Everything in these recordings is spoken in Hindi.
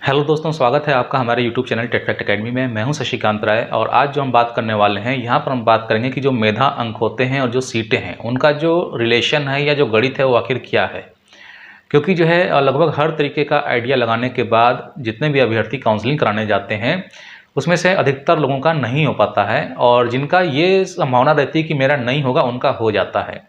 हेलो दोस्तों, स्वागत है आपका हमारे YouTube channel Tech Fact Academy में। मैं हूं शशिकांत राय और आज जो हम बात करने वाले हैं यहाँ पर हम बात करेंगे कि जो मेधा अंक होते हैं और जो सीटें हैं उनका जो रिलेशन है या जो गणित है वो आखिर क्या है। क्योंकि जो है लगभग हर तरीके का आइडिया लगाने के बाद जितने भी अभ्यर्थी काउंसलिंग कराने जाते हैं उसमें से अधिकतर लोगों का नहीं हो पाता है और जिनका ये संभावना रहती है कि मेरा नहीं होगा उनका हो जाता है।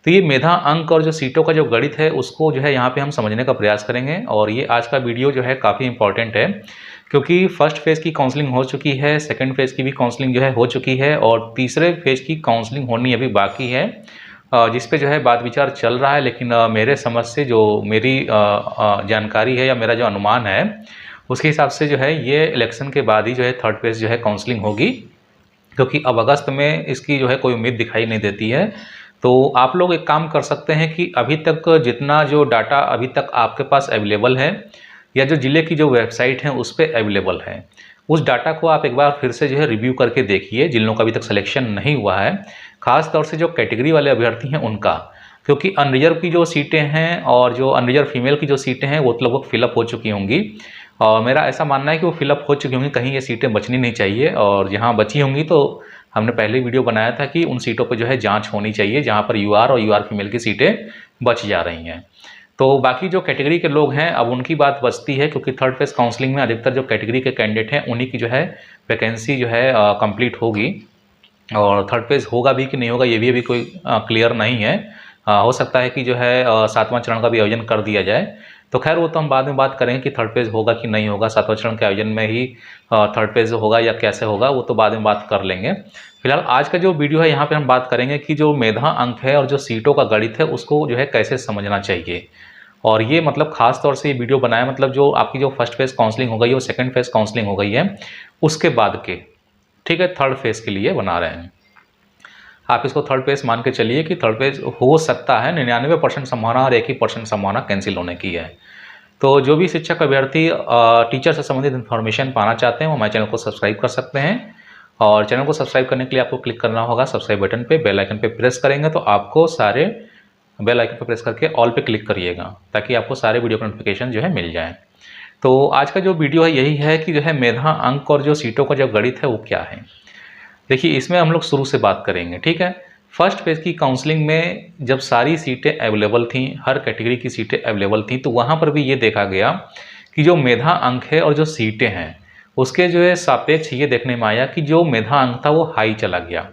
तो ये मेधा अंक और जो सीटों का जो गणित है उसको जो है यहाँ पे हम समझने का प्रयास करेंगे और ये आज का वीडियो जो है काफ़ी इंपॉर्टेंट है क्योंकि फर्स्ट फेज़ की काउंसलिंग हो चुकी है, सेकंड फेज़ की भी काउंसलिंग जो है हो चुकी है और तीसरे फेज़ की काउंसलिंग होनी अभी बाकी है, जिस पे जो है बात विचार चल रहा है। लेकिन मेरे समझ से जो मेरी जानकारी है या मेरा जो अनुमान है उसके हिसाब से जो है ये इलेक्शन के बाद ही जो है थर्ड फेज़ जो है काउंसलिंग होगी, क्योंकि अब अगस्त में इसकी जो है कोई उम्मीद दिखाई नहीं देती है। तो आप लोग एक काम कर सकते हैं कि अभी तक जितना जो डाटा अभी तक आपके पास अवेलेबल है या जो ज़िले की जो वेबसाइट है उस पर अवेलेबल है, उस डाटा को आप एक बार फिर से जो है रिव्यू करके देखिए जिन लोगों का अभी तक सिलेक्शन नहीं हुआ है, ख़ास तौर से जो कैटेगरी वाले अभ्यर्थी हैं उनका। क्योंकि अनरिजर्व की जो सीटें हैं और जो अनरिजर्व फीमेल की जो सीटें हैं वो तो लगभग फिलअप हो चुकी होंगी और मेरा ऐसा मानना है कि वो फिलअप हो चुकी होंगी, कहीं ये सीटें बचनी नहीं चाहिए और जहाँ बची होंगी तो हमने पहले वीडियो बनाया था कि उन सीटों पर जो है जांच होनी चाहिए जहाँ पर यूआर और यूआर फीमेल की सीटें बच जा रही हैं। तो बाकी जो कैटेगरी के लोग हैं अब उनकी बात बचती है, क्योंकि थर्ड फेज़ काउंसलिंग में अधिकतर जो कैटेगरी के कैंडिडेट हैं उन्हीं की जो है वैकेंसी जो है कंप्लीट होगी और थर्ड फेज़ होगा भी कि नहीं होगा ये भी अभी कोई क्लियर नहीं है। हो सकता है कि जो है सातवां चरण का भी आयोजन कर दिया जाए। तो खैर वो तो हम बाद में बात करेंगे कि थर्ड फेज़ होगा कि नहीं होगा, सातवां चरण के आयोजन में ही थर्ड फेज़ होगा या कैसे होगा, वो तो बाद में बात कर लेंगे। फिलहाल आज का जो वीडियो है यहाँ पे हम बात करेंगे कि जो मेधा अंक है और जो सीटों का गणित है उसको जो है कैसे समझना चाहिए। और ये मतलब खास तौर से ये वीडियो बनाया मतलब जो आपकी जो फर्स्ट फेज़ काउंसलिंग हो गई है और सेकंड फेज़ काउंसलिंग हो गई है उसके बाद के, ठीक है, थर्ड फेज़ के लिए बना रहे हैं। आप इसको थर्ड फेज़ मान के चलिए कि थर्ड फेज़ हो सकता है, 99% संभावना और 1% संभावना कैंसिल होने की है। तो जो भी शिक्षक अभ्यर्थी टीचर से संबंधित इन्फॉर्मेशन पाना चाहते हैं वो हमारे चैनल को सब्सक्राइब कर सकते हैं और चैनल को सब्सक्राइब करने के लिए आपको क्लिक करना होगा सब्सक्राइब बटन पे, बेल आइकन पे प्रेस करेंगे तो आपको सारे बेल आइकन पे प्रेस करके ऑल पे क्लिक करिएगा ताकि आपको सारे वीडियो का नोटिफिकेशन जो है मिल जाए। तो आज का जो वीडियो है यही है कि जो है मेधा अंक और जो सीटों का जो गणित है वो क्या है। देखिए इसमें हम लोग शुरू से बात करेंगे, ठीक है। फर्स्ट फेज़ की काउंसलिंग में जब सारी सीटें अवेलेबल थीं, हर कैटेगरी की सीटें अवेलेबल थीं, तो वहाँ पर भी ये देखा गया कि जो मेधा अंक है और जो सीटें हैं उसके जो है सापेक्ष ये देखने में आया कि जो मेधा अंक था वो हाई चला गया।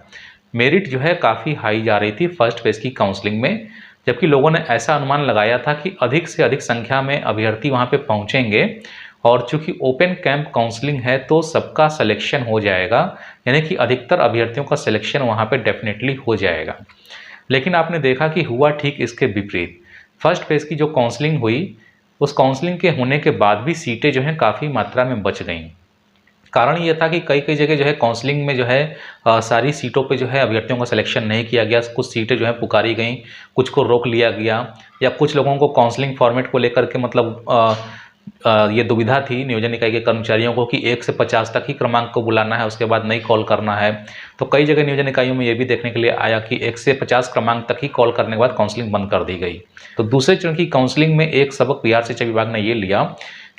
मेरिट जो है काफ़ी हाई जा रही थी फर्स्ट फेज़ की काउंसलिंग में, जबकि लोगों ने ऐसा अनुमान लगाया था कि अधिक से अधिक संख्या में अभ्यर्थी वहाँ पे पहुँचेंगे और चूंकि ओपन कैंप काउंसलिंग है तो सबका सिलेक्शन हो जाएगा, यानी कि अधिकतर अभ्यर्थियों का सिलेक्शन वहाँ पे डेफिनेटली हो जाएगा। लेकिन आपने देखा कि हुआ ठीक इसके विपरीत। फर्स्ट फेज़ की जो काउंसलिंग हुई उस काउंसलिंग के होने के बाद भी सीटें जो हैं काफ़ी मात्रा में बच गईं। कारण ये था कि कई कई जगह जो है काउंसलिंग में जो है सारी सीटों पे जो है अभ्यर्थियों का सिलेक्शन नहीं किया गया, कुछ सीटें जो है पुकारी गईं, कुछ को रोक लिया गया या कुछ लोगों को काउंसलिंग फॉर्मेट को लेकर के मतलब ये दुविधा थी नियोजन इकाई के कर्मचारियों को कि 1 से 50 तक ही क्रमांक को बुलाना है, उसके बाद नहीं कॉल करना है। तो कई जगह नियोजन इकाइयों में ये भी देखने के लिए आया कि 1 से 50 क्रमांक तक ही कॉल करने के बाद काउंसलिंग बंद कर दी गई। तो दूसरे चरण की काउंसलिंग में एक सबक बिहार शिक्षा विभाग ने ये लिया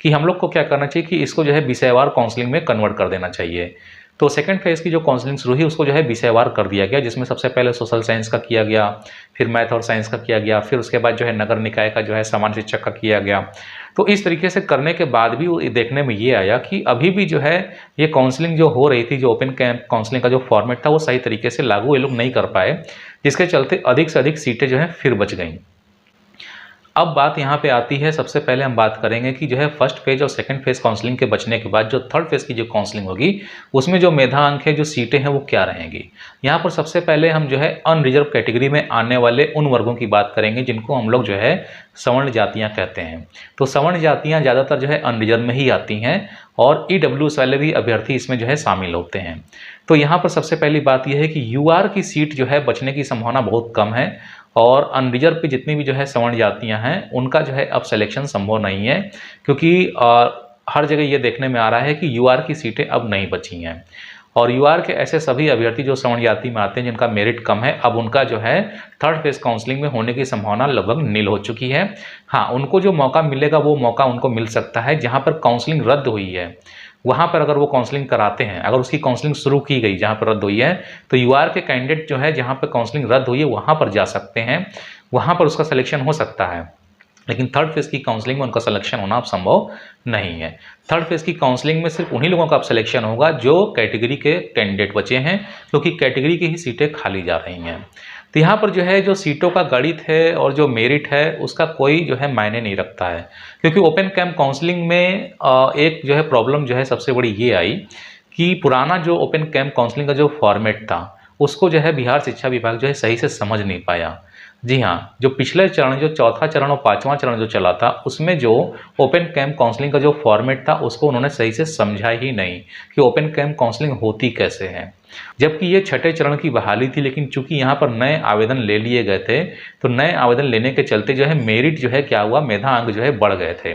कि हम लोग को क्या करना चाहिए कि इसको जो है विषयवार काउंसलिंग में कन्वर्ट कर देना चाहिए। तो सेकंड फेज़ की जो काउंसलिंग शुरू हुई उसको जो है विषयवार कर दिया गया, जिसमें सबसे पहले सोशल साइंस का किया गया, फिर मैथ और साइंस का किया गया, फिर उसके बाद जो है नगर निकाय का जो है सामान्य शिक्षक का किया गया। तो इस तरीके से करने के बाद भी वो देखने में ये आया कि अभी भी जो है ये काउंसलिंग जो हो रही थी, जो ओपन कैंप काउंसलिंग का जो फॉर्मेट था वो सही तरीके से लागू ये लोग नहीं कर पाए, जिसके चलते अधिक से अधिक सीटें जो है फिर बच गईं। अब बात यहाँ पे आती है, सबसे पहले हम बात करेंगे कि जो है फर्स्ट फेज़ और सेकंड फेज़ काउंसलिंग के बचने के बाद जो थर्ड फेज़ की जो काउंसलिंग होगी उसमें जो मेधा अंक है, जो सीटें हैं वो क्या रहेंगी। यहाँ पर सबसे पहले हम जो है अनरिजर्व कैटेगरी में आने वाले उन वर्गों की बात करेंगे जिनको हम लोग जो है सवर्ण जातियाँ कहते हैं। तो सवर्ण जातियाँ ज़्यादातर जो है अनरिजर्व में ही आती हैं और ईडब्ल्यूएस वाले भी अभ्यर्थी इसमें जो है शामिल होते हैं। तो यहाँ पर सबसे पहली बात यह है कि यूआर की सीट जो है बचने की संभावना बहुत कम है और अनरिजर्व पे जितनी भी जो है सवर्ण जातियाँ हैं उनका जो है अब सिलेक्शन संभव नहीं है, क्योंकि हर जगह ये देखने में आ रहा है कि यूआर की सीटें अब नहीं बची हैं। और यूआर के ऐसे सभी अभ्यर्थी जो श्रवण जाति में आते हैं जिनका मेरिट कम है, अब उनका जो है थर्ड फेज काउंसलिंग में होने की संभावना लगभग नील हो चुकी है। हाँ, उनको जो मौका मिलेगा वो मौका उनको मिल सकता है जहाँ पर काउंसलिंग रद्द हुई है, वहाँ पर अगर वो काउंसलिंग कराते हैं, अगर उसकी काउंसलिंग शुरू की गई जहाँ पर रद्द हुई है, तो यूआर के कैंडिडेट जो है जहाँ पर काउंसलिंग रद्द हुई है वहाँ पर जा सकते हैं, वहाँ पर उसका सिलेक्शन हो सकता है। लेकिन थर्ड फेज़ की काउंसलिंग में उनका सिलेक्शन होना अब संभव नहीं है। थर्ड फेज़ की काउंसलिंग में सिर्फ उन्हीं लोगों का अब सिलेक्शन होगा जो कैटेगरी के कैंडिडेट बचे हैं, क्योंकि कैटेगरी की ही सीटें खाली जा रही हैं। तो यहाँ पर जो है जो सीटों का गणित है और जो मेरिट है उसका कोई जो है मायने नहीं रखता है, क्योंकि ओपन कैंप काउंसलिंग में एक जो है प्रॉब्लम जो है सबसे बड़ी ये आई कि पुराना जो ओपन कैंप काउंसलिंग का जो फॉर्मेट था उसको जो है बिहार शिक्षा विभाग जो है सही से समझ नहीं पाया। जी हाँ, जो पिछले चरण, जो चौथा चरण और पांचवा चरण जो चला था उसमें जो ओपन कैंप काउंसलिंग का जो फॉर्मेट था उसको उन्होंने सही से समझा ही नहीं कि ओपन कैंप काउंसलिंग होती कैसे है। जबकि ये छठे चरण की बहाली थी, लेकिन चूंकि यहाँ पर नए आवेदन ले लिए गए थे तो नए आवेदन लेने के चलते जो है मेरिट जो है क्या हुआ, मेधा अंक जो है बढ़ गए थे।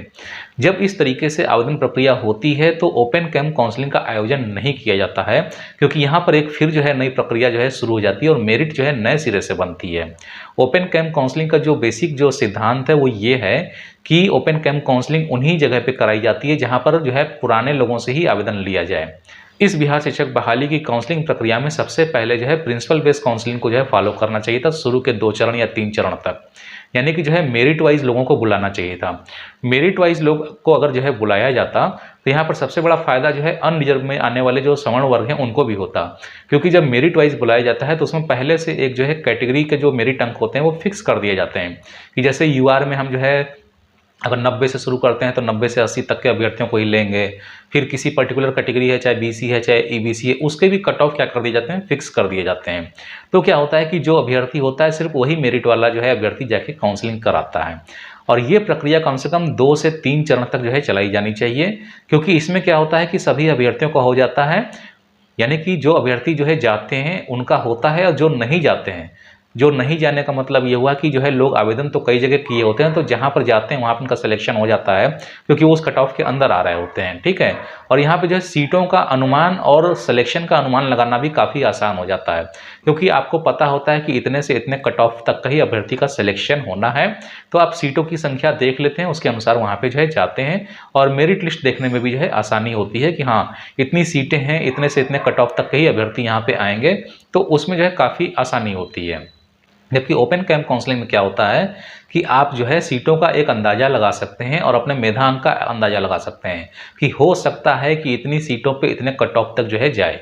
जब इस तरीके से आवेदन प्रक्रिया होती है तो ओपन कैंप काउंसलिंग का आयोजन नहीं किया जाता है, क्योंकि यहाँ पर एक फिर जो है नई प्रक्रिया जो है शुरू हो जाती है और मेरिट जो है नए सिरे से बनती है। ओपन कैंप काउंसलिंग का जो बेसिक जो सिद्धांत है वो ये है कि ओपन कैंप काउंसलिंग उन्हीं जगह पे कराई जाती है जहाँ पर जो है पुराने लोगों से ही आवेदन लिया जाए। इस बिहार शिक्षक बहाली की काउंसलिंग प्रक्रिया में सबसे पहले जो है प्रिंसिपल बेस्ड काउंसलिंग को जो है फॉलो करना चाहिए था शुरू के 2 चरण या 3 चरण तक, यानी कि जो है मेरिट वाइज लोगों को बुलाना चाहिए था। मेरिट वाइज लोग को अगर जो है बुलाया जाता तो यहाँ पर सबसे बड़ा फायदा जो है अनरिजर्व में आने वाले जो सवर्ण वर्ग हैं उनको भी होता, क्योंकि जब मेरिट वाइज बुलाया जाता है तो उसमें पहले से एक जो है कैटेगरी के जो मेरिट अंक होते हैं वो फिक्स कर दिए जाते हैं कि जैसे यूआर में हम जो है अगर 90 से शुरू करते हैं तो 90 से 80 तक के अभ्यर्थियों को ही लेंगे। फिर किसी पर्टिकुलर कैटेगरी है, चाहे बीसी है चाहे ईबीसी है, उसके भी कट ऑफ क्या कर दिए जाते हैं, फिक्स कर दिए जाते हैं। तो क्या होता है कि जो अभ्यर्थी होता है सिर्फ वही मेरिट वाला जो है अभ्यर्थी जाके काउंसलिंग कराता है। और ये प्रक्रिया कम से कम 2 से 3 चरण तक जो है चलाई जानी चाहिए, क्योंकि इसमें क्या होता है कि सभी अभ्यर्थियों का हो जाता है, यानी कि जो अभ्यर्थी जो है जाते हैं उनका होता है और जो नहीं जाते हैं, जो नहीं जाने का मतलब ये हुआ कि जो है लोग आवेदन तो कई जगह किए होते हैं तो जहाँ पर जाते हैं वहाँ पर उनका सिलेक्शन हो जाता है, क्योंकि वो उस कट ऑफ के अंदर आ रहे होते हैं। ठीक है, और यहाँ पे जो है सीटों का अनुमान और सिलेक्शन का अनुमान लगाना भी काफ़ी आसान हो जाता है, क्योंकि आपको पता होता है कि इतने से इतने कट ऑफ तक का ही अभ्यर्थी का सिलेक्शन होना है। तो आप सीटों की संख्या देख लेते हैं, उसके अनुसार वहाँ पर जो है जाते हैं और मेरिट लिस्ट देखने में भी जो है आसानी होती है कि हाँ इतनी सीटें हैं, इतने से इतने कट ऑफ तक के ही अभ्यर्थी यहाँ पर आएंगे, तो उसमें जो है काफ़ी आसानी होती है। जबकि ओपन कैंप काउंसलिंग में क्या होता है कि आप जो है सीटों का एक अंदाज़ा लगा सकते हैं और अपने मेधांक का अंदाज़ा लगा सकते हैं कि हो सकता है कि इतनी सीटों पे इतने कट ऑफ तक जो है जाए,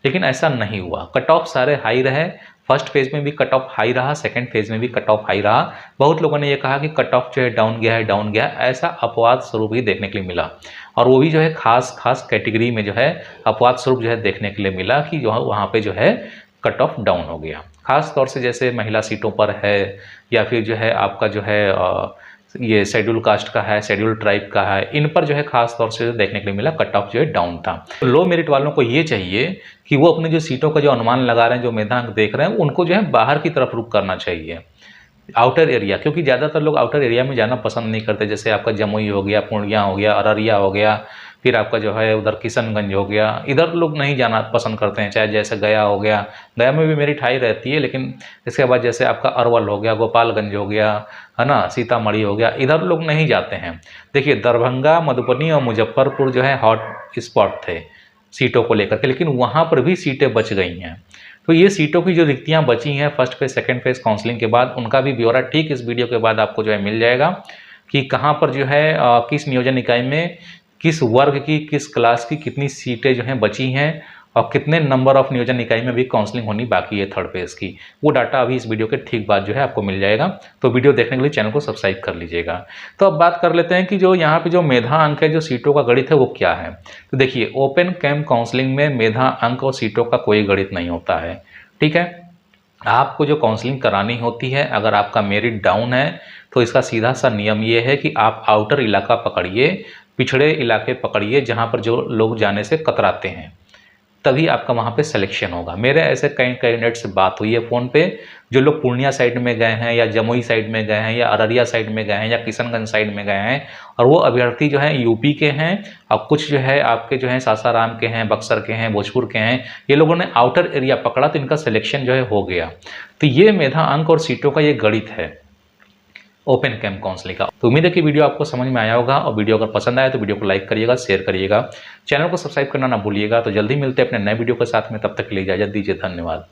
लेकिन ऐसा नहीं हुआ। कट ऑफ सारे हाई रहे, फर्स्ट फेज़ में भी कट ऑफ हाई रहा, सेकंड फेज़ में भी कट ऑफ हाई रहा। बहुत लोगों ने ये कहा कि कट ऑफ जो है डाउन गया है, डाउन गया, ऐसा अपवाद स्वरूप ही देखने के लिए मिला, और वो भी जो है खास कैटेगरी में जो है अपवाद स्वरूप जो है देखने के लिए मिला कि जो वहाँ पर जो है कट ऑफ डाउन हो गया। खास तौर से जैसे महिला सीटों पर है, या फिर जो है आपका जो है ये शेड्यूल कास्ट का है, शेड्यूल ट्राइब का है, इन पर जो है खास तौर से देखने के लिए मिला कट ऑफ जो है डाउन था। तो लो मेरिट वालों को ये चाहिए कि वो अपने जो सीटों का जो अनुमान लगा रहे हैं, जो मेधांक देख रहे हैं, उनको जो है बाहर की तरफ रुख करना चाहिए, आउटर एरिया, क्योंकि ज़्यादातर लोग आउटर एरिया में जाना पसंद नहीं करते। जैसे आपका जमुई हो गया, पूर्णिया हो गया, अररिया हो गया, फिर आपका जो है उधर किशनगंज हो गया, इधर लोग नहीं जाना पसंद करते हैं। चाहे जैसे गया हो गया, गया में भी मेरिट हाई रहती है, लेकिन इसके बाद जैसे आपका अरवल हो गया, गोपालगंज हो गया, है ना, सीतामढ़ी हो गया, इधर लोग नहीं जाते हैं। देखिए दरभंगा, मधुबनी और मुजफ्फरपुर जो है हॉट स्पॉट थे सीटों को लेकर के, लेकिन वहाँ पर भी सीटें बच गई हैं। तो ये सीटों की जो रिक्तियाँ बची हैं first phase second phase counselling के बाद, उनका भी ब्यौरा ठीक इस वीडियो के बाद आपको जो है मिल जाएगा कि कहाँ पर जो है किस नियोजन इकाई में किस वर्ग की, किस क्लास की कितनी सीटें जो हैं बची हैं और कितने नंबर ऑफ नियोजन इकाई में भी काउंसलिंग होनी बाकी है थर्ड फेज की। वो डाटा अभी इस वीडियो के ठीक बाद जो है आपको मिल जाएगा। तो वीडियो देखने के लिए चैनल को सब्सक्राइब कर लीजिएगा। तो अब बात कर लेते हैं कि जो यहाँ पे जो मेधा अंक है, जो सीटों का गणित है, वो क्या है। तो देखिए ओपन कैंप काउंसलिंग में मेधा अंक और सीटों का कोई गणित नहीं होता है। ठीक है, आपको जो काउंसलिंग करानी होती है, अगर आपका मेरिट डाउन है तो इसका सीधा सा नियम ये है कि आप आउटर इलाका पकड़िए, पिछड़े इलाके पकड़िए, जहाँ पर जो लोग जाने से कतराते हैं। तभी आपका वहाँ पे सिलेक्शन होगा। मेरे ऐसे कई कैंडिडेट से बात हुई है फ़ोन पे, जो लोग पूर्णिया साइड में गए हैं या जमुई साइड में गए हैं या अररिया साइड में गए हैं या किशनगंज साइड में गए हैं, और वो अभ्यर्थी जो हैं यूपी के हैं और कुछ जो है आपके जो हैं सासाराम के हैं, बक्सर के हैं, भोजपुर के हैं। ये लोगों ने आउटर एरिया पकड़ा तो इनका सिलेक्शन जो है हो गया। तो ये मेधा अंक और सीटों का ये गणित है ओपन कैंप काउंसलिंग का। तो उम्मीद है कि वीडियो आपको समझ में आया होगा, और वीडियो अगर पसंद आया तो वीडियो को लाइक करिएगा, शेयर करिएगा, चैनल को सब्सक्राइब करना ना भूलिएगा। तो जल्दी मिलते हैं अपने नए वीडियो के साथ में, तब तक के लिए इजाजत दीजिए। धन्यवाद।